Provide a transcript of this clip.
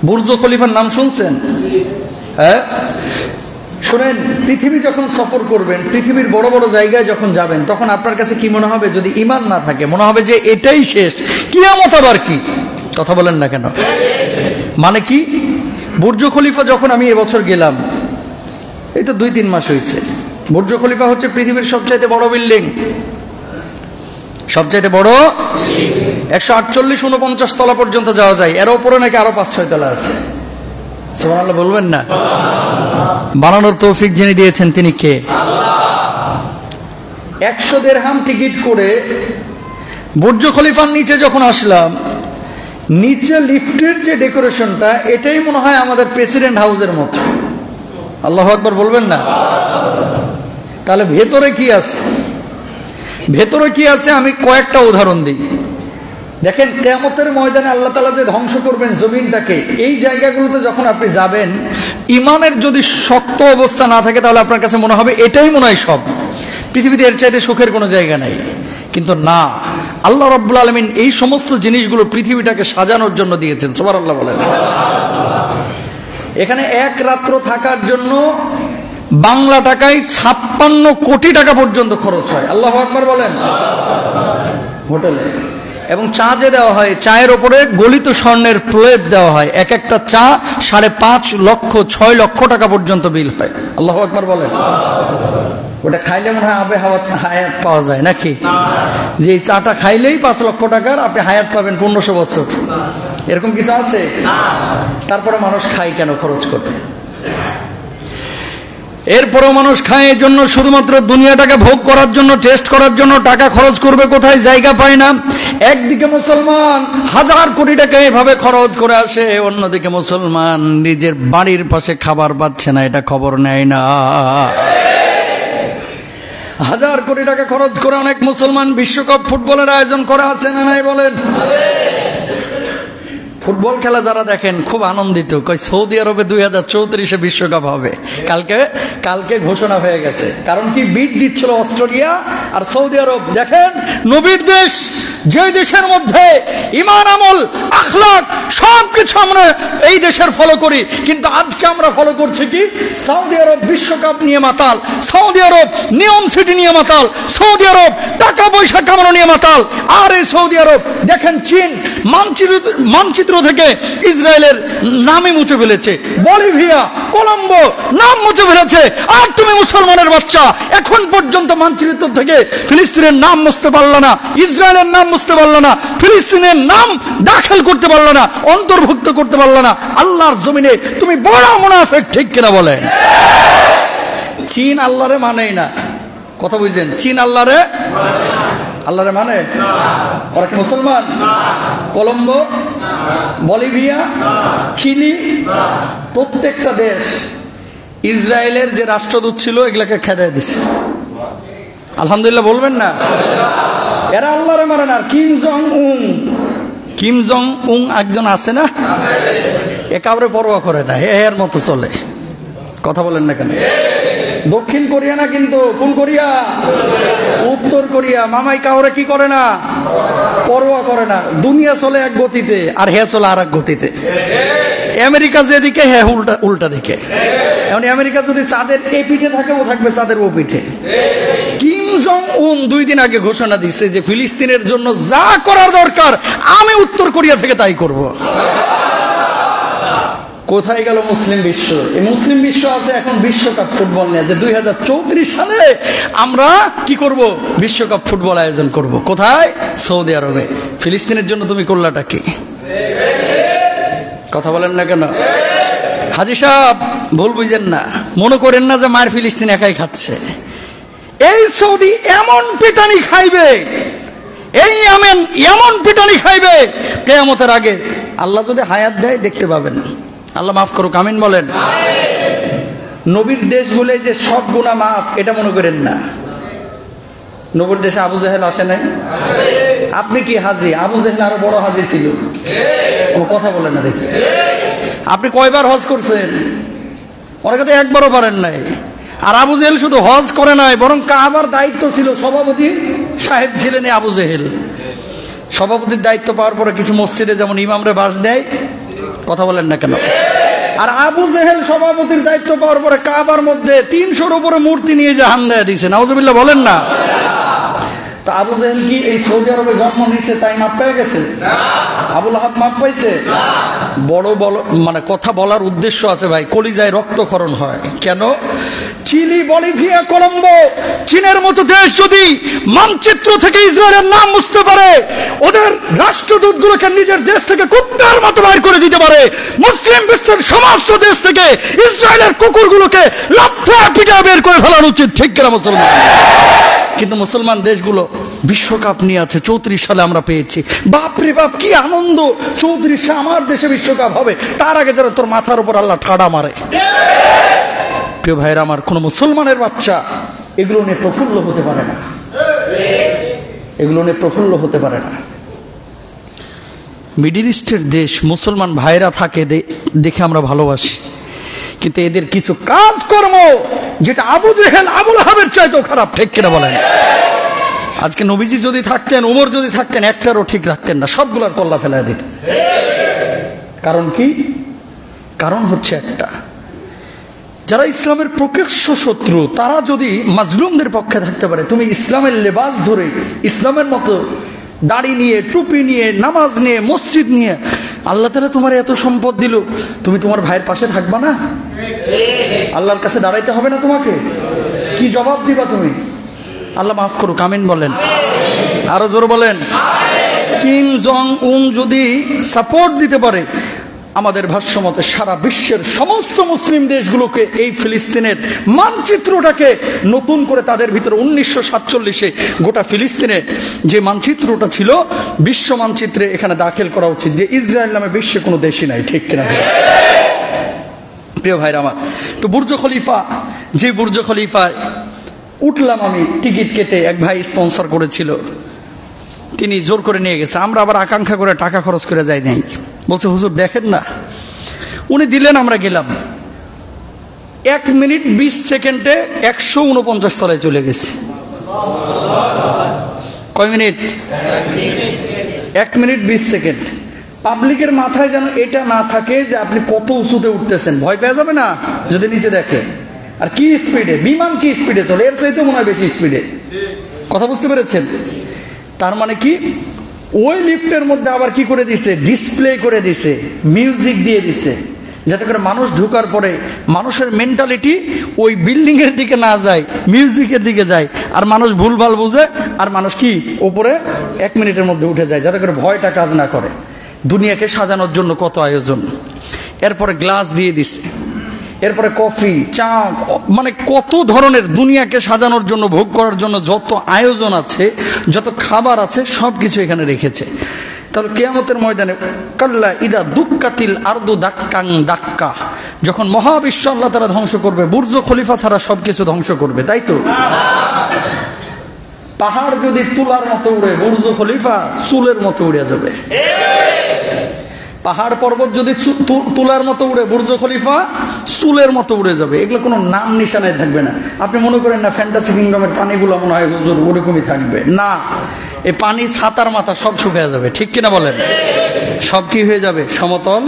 Burj খলিফার নাম শুনছেন? হ্যাঁ, শুনেন, পৃথিবী যখন সফর করবেন, পৃথিবীর বড় বড় জায়গায় যখন যাবেন, তখন আপনার কাছে কি মনে হবে? যদি ঈমান না থাকে, মনে হবে যে এটাই শেষ, কিয়ামত আবার কি? কথা বলেন না কেন? মানে কি? বুর্জ খলিফা যখন আমি এবছর গেলাম, এই তো 2-3 মাস হয়েছে। বুর্জ খলিফা হচ্ছে পৃথিবীর সবচাইতে বড় বিল্ডিং, সবচাইতে বড়। 148-49 তলা পর্যন্ত যাওয়া যায়, এর উপরে নাকি আরো 5-6 তলা আছে। সুবহানাল্লাহ বলবেন না? বানানোর তৌফিক যিনি দিয়েছেন তিনি কে? আল্লাহ। 100 দিরহাম টিকিট করে বুর্জ খলিফার নিচে যখন আসলাম, নিচে লিফটের যে ডেকোরেশনটা, এটাই মনে হয় আমাদের প্রেসিডেন্ট হাউসের মতো। আল্লাহু আকবার বলবেন না? তাহলে ভেতরে কি আছে? ভেতরে কি আছে আমি কয়েকটা উদাহরণ দিই। দেখেন, কিয়ামতের ময়দানে আল্লাহ তাআলা যে ধ্বংস করবেন জমিনটাকে, এই জায়গাগুলোতে যখন আপনি যাবেন, ইমানের যদি শক্ত অবস্থা না থাকে, তাহলে আপনার কাছে মনে হবে এটাই মনে হয় সব, পৃথিবীতে এর চাইতে সুখের কোনো জায়গা নাই। কিন্তু না, আল্লাহ রাব্বুল আলামিন এই সমস্ত জিনিসগুলো পৃথিবীটাকে সাজানোর জন্য দিয়েছেন। সুবহানাল্লাহ বলেন। এখানে এক রাত্র থাকার জন্য বাংলা টাকায় 56 কোটি টাকা পর্যন্ত খরচ হয়। আল্লাহু আকবার বলেন। হোটেলে এবং চা যে দেওয়া হয়, চায়ের ওপরে গলিত স্বর্ণের প্লেট দেওয়া হয়, এক একটা চা 5.5 লক্ষ 6 লক্ষ টাকা পর্যন্ত বিল হয়। আল্লাহু আকবার বলেন। ওটা খাইলে মনে হয় আবে হায়াত পাওয়া যায় নাকি? যে এই চাটা খাইলেই 5 লক্ষ টাকার আপনি হায়াত পাবেন 1500 বছর, এরকম কিছু আছে? তারপরে মানুষ খায় কেন? খরচ করে। এরপরও মানুষ খায় এই জন্য, শুধুমাত্র দুনিয়াটাকে ভোগ করার জন্য, টেস্ট করার জন্য। টাকা খরচ করবে কোথায়? জায়গা পায় না। একদিকে মুসলমান 1000 কোটি টাকা এভাবে খরচ করে আসে, অন্যদিকে মুসলমান নিজের বাড়ির পাশে খাবার পাচ্ছে না, এটা খবর নেয় না। 1000 কোটি টাকা খরচ করে অনেক মুসলমান বিশ্বকাপ ফুটবলের আয়োজন করে আছে না নাই বলেন? ফুটবল খেলা যারা দেখেন খুব আনন্দিত, কই সৌদি আরবে 2034 বিশ্বকাপ হবে। কালকে ঘোষণা হয়ে গেছে। কারণ কি? বিট দিচ্ছিল অস্ট্রেলিয়া আর সৌদি আরব। দেখেন, নবীর দেশ, যে দেশের মধ্যে ঈমান, আমল, আখলাক সবকিছু আমরা এই দেশের ফলো করি, কিন্তু আজকে আমরা ফলো করছি কি? সৌদি আরব বিশ্বকাপ নিয়ে মাতাল, সৌদি আরব নিয়ম সিটি নিয়ে মাতাল, সৌদি আরব টাকা পয়সা কামানো নিয়ে মাতাল। আর এই সৌদি আরব দেখেন, চীন মানচিত্র থেকে ইসরায়েলের নামই মুছে ফেলেছে, বলিভিয়া, কলম্বো নাম মুছে ফেলেছে। আর তুমি মুসলমানের বাচ্চা এখন পর্যন্ত মানচিত্র থেকে ফিলিস্তিনের নাম মুছতে পারলো না, ইসরায়েলের নাম মুছতে পারলো না, ফিলিস্তিনের নাম দাখিল করতে পারলো না, অন্তর্ভুক্ত করতে পারলো না আল্লাহর জমিনে। তুমি বড় মুনাফিক, ঠিক কিনা বলেন? চীন আল্লাহরে মানেই না। কথা বুঝছেন? চীন আল্লাহরে মানে? ওরা কি মুসলমান? কলম্বো, বলিভিয়া, চিলি, প্রত্যেকটা দেশ ইসরায়েলের যে রাষ্ট্রদূত ছিল এগুলাকে খেদায় দিচ্ছে। আলহামদুলিল্লাহ বলবেন না? এরা আল্লাহরে মানে না। কিম জং উং একজন আছে না, একেবারে পরোয়া করে না, এর মতো চলে। কথা বলেন না কেন? দক্ষিণ কোরিয়া না কিন্তু, কোন কোরিয়া? উত্তর কোরিয়া। মামাই কাউরে কি করে না? পরোয়া করে না। দুনিয়া চলে এক গতিতে আর হে চলে আর এক গতিতে। আমেরিকা যেদিকে, হ্যাঁ উল্টা দিকে। এখন আমেরিকা যদি চাঁদের এই পিঠে থাকে, ও থাকবে চাঁদের ও পিঠে। কিম জং উন 2 দিন আগে ঘোষণা দিচ্ছে যে ফিলিস্তিনের জন্য যা করার দরকার আমি উত্তর কোরিয়া থেকে তাই করব। কোথায় গেল মুসলিম বিশ্ব? এই মুসলিম বিশ্ব আছে এখন বিশ্বকাপ ফুটবল নিয়ে, যে 2034 সালে আমরা কি করব? বিশ্বকাপ ফুটবল আয়োজন করব। কোথায়? সৌদি আরবে। ফিলিস্তিনের জন্য তুমি করলাটা কি? কথা বলেন না কেন? হাজী সাহেব ভুল বুঝেন না, মনে করেন না যে মায়ের ফিলিস্তিন একাই খাচ্ছে। এই সৌদি এমন পিটানি খাইবে, এই আমেন এমন পিটানি খাইবে কিয়ামতের আগে। আল্লাহ যদি হায়াত দেয় দেখতে পাবেন। আল্লাহ মাফ করুক, আমিন বলেন। নবীর দেশ বলে যে সব গুনাহ মাফ, এটা মনে করেন না। নবীর দেশে আবু জাহেল আসে নাই? আপনি কি হাজি? আবু জাহেল আরো বড় হাজি ছিল। কথা বলেন না দেখি। আপনি কয়বার হজ করছেন? অনেকে তো একবারও পারেন নাই। আর আবু জেহেল শুধু হজ করে নাই, বরং কাবার দায়িত্ব ছিল, সভাপতি সাহেব ছিলেন আবু জেহেল। সভাপতির দায়িত্ব পাওয়ার পরে কিছু মসজিদে যেমন ইমামরে বাস দেয়, কথা বলেন না কেন? আর আবু জেহেল সভাপতির দায়িত্ব পাওয়ার পরে কাবার মধ্যে 300-র উপরে মূর্তি নিয়ে জাহান দেয়া দিয়েছে। নাউজুবিল্লাহ বলেন না? তা আবু জেহেল কি এই সৌদি আরবে জন্ম নিয়েছে তাই মাপ পেয়ে গেছে? আবু লাহাব মাপ পাইছে? বড় মানে কথা বলার উদ্দেশ্য আছে ভাই, কলিজায় রক্তক্ষরণ হয়। কেন? চিলি, বলিভিয়া, কলম্বো, চীনের মতো দেশ যদি মানচিত্র থেকে ইসরায়েলের নাম মুছতে পারে, ওদের রাষ্ট্রদূতগুলোকে নিজের দেশ থেকে কুত্তার মতো বাইর করে দিতে পারে, মুসলিম বিশ্বের সমস্ত দেশ থেকে ইসরায়েলের কুকুরগুলোকে লাথা পিটা বের করে ফেলার উচিত, ঠিক কিনা মুসলমান? কিন্তু মুসলমান দেশগুলো বিশ্বকাপ নিয়ে আছে। 34 সালে আমরা পেয়েছি। বাপরে বাপ কি আনন্দ! 34 আমার দেশে বিশ্বকাপ হবে, তার আগে যারা তোর মাথার উপর আল্লাহ ঠাড়া মারে। প্রিয় ভাইরা আমার, কোন মুসলমানের বাচ্চা এগুলো নিয়ে প্রফুল্ল হতে পারে না, এগুলো নিয়ে প্রফুল্ল হতে পারে না। মিডল ইস্টের দেশ, মুসলমান ভাইরা থাকে দেখে আমরা ভালোবাসি, কিন্তু এদের কিছু কাজকর্ম যেটা আবু জেহেল, আবু লাহাবের চাইতেও খারাপ, ঠিক কিনা বলেন? আজকে নবীজি যদি থাকতেন, ওমর যদি থাকতেন, একটারও ঠিক রাখতেন না, সবগুলার কল্লা ফেলাই দিতেন। কারণ কি? কারণ হচ্ছে একটা, যারা ইসলামের প্রকাশ্য শত্রু তারা যদি মাজলুমদের পক্ষে থাকতে পারে, তুমি ইসলামের লেবাস ধরে, ইসলামের মতো দাড়ি নিয়ে, টুপি নিয়ে, নামাজ নিয়ে, মসজিদ নিয়ে, আল্লাহ তাআলা তোমার এত সম্পদ দিল, তুমি তোমার ভাইয়ের পাশে থাকবা না? আল্লাহর কাছে দাঁড়াইতে হবে না তোমাকে? কি জবাব দিবা তুমি? আল্লাহ মাফ করুক, আমিন বলেন, আরো জোর বলেন। কিম জং উন যদি সাপোর্ট দিতে পারে, আমাদের ভাষ্যমতে সারা বিশ্বের সমস্ত মুসলিম দেশগুলোকে এই ফিলিস্তিনের মানচিত্রটাকে নতুন করে তাদের ভিতরে 1947-এ গোটা ফিলিস্তিনের যে মানচিত্রটা ছিল বিশ্ব মানচিত্রে এখানে দাখিল করা উচিত, যে ইসরায়েল নামে বিশ্বে কোনো দেশই নাই, ঠিক কিনা? প্রিয় ভাইরা আমার, তো বুর্জ খলিফা, যে বুর্জ খলিফায় উঠলাম আমি টিকিট কেটে, এক ভাই স্পন্সর করেছিল, তিনি জোর করে নিয়ে গেছে। আমরা আবার আকাঙ্ক্ষা করে টাকা খরচ করে যাই নাই, বলছে হুজুর দেখেন না, উনি দিলেন, আমরা গেলাম। 1 মিনিট 20 সেকেন্ডে 149 তলায় চলে গেছে। কয় মিনিট? 1 minute 20 second. পাবলিকের মাথায় যেন এটা না থাকে যে আপনি কত উঁচুতে উঠতেছেন, ভয় পেয়ে যাবে না যদি নিচে দেখে। আর কি স্পিডে বিমান, কি স্পিডে চলে, এর চাইতে মনে হয় বেশি স্পিডে। কথা বুঝতে পেরেছেন? তার মানে কি, ওই লিফটের মধ্যে আবার কি করে দিছে, ডিসপ্লে করে দিছে, মিউজিক দিয়ে দিছে, যাতে করে মানুষ ঢোকার পরে মানুষের মেন্টালিটি ওই বিল্ডিং এর দিকে না যায়, মিউজিকের দিকে যায়, আর মানুষ ভুলভাল বুঝে, আর মানুষ কি উপরে 1 মিনিটের মধ্যে উঠে যায়, যাতে করে ভয়টা কাজ না করে। দুনিয়াকে সাজানোর জন্য কত আয়োজন। এরপরে গ্লাস দিয়ে দিছে, এরপরে কফি, চা, মানে কত ধরনের দুনিয়াকে সাজানোর জন্য, ভোগ করার জন্য যত আয়োজন আছে, যত খাবার আছে, সবকিছু এখানে রেখেছে। তাহলে কিয়ামতের ময়দানে কাল্লা ইদা দুক্কাতিল আরদু দাক্কাং দাক্কা, যখন মহাবিশ্ব আল্লাহ তাআলা ধ্বংস করবে, বুর্জ খলিফা ছাড়া সবকিছু ধ্বংস করবে, তাই তো? পাহাড় যদি তুলার মতো উড়ে, বুর্জ খলিফা চুলের মতো উড়ে যাবে। পাহাড় পর্বত যদি তুলার মতো উড়ে, বুর্জ খলিফা চুলের মতো উড়ে যাবে। এগুলো কোনো নাম নিশানায় থাকবে না। আপনি মনে করেন না ফ্যান্টাসি কিংডমের পানিগুলো মনে হয় হুজুর ওরকমই থাকবে, না। এই পানি ছাতার মাথা সব শুকিয়ে যাবে, ঠিক কিনা বলেন? সব কি হয়ে যাবে? সমতল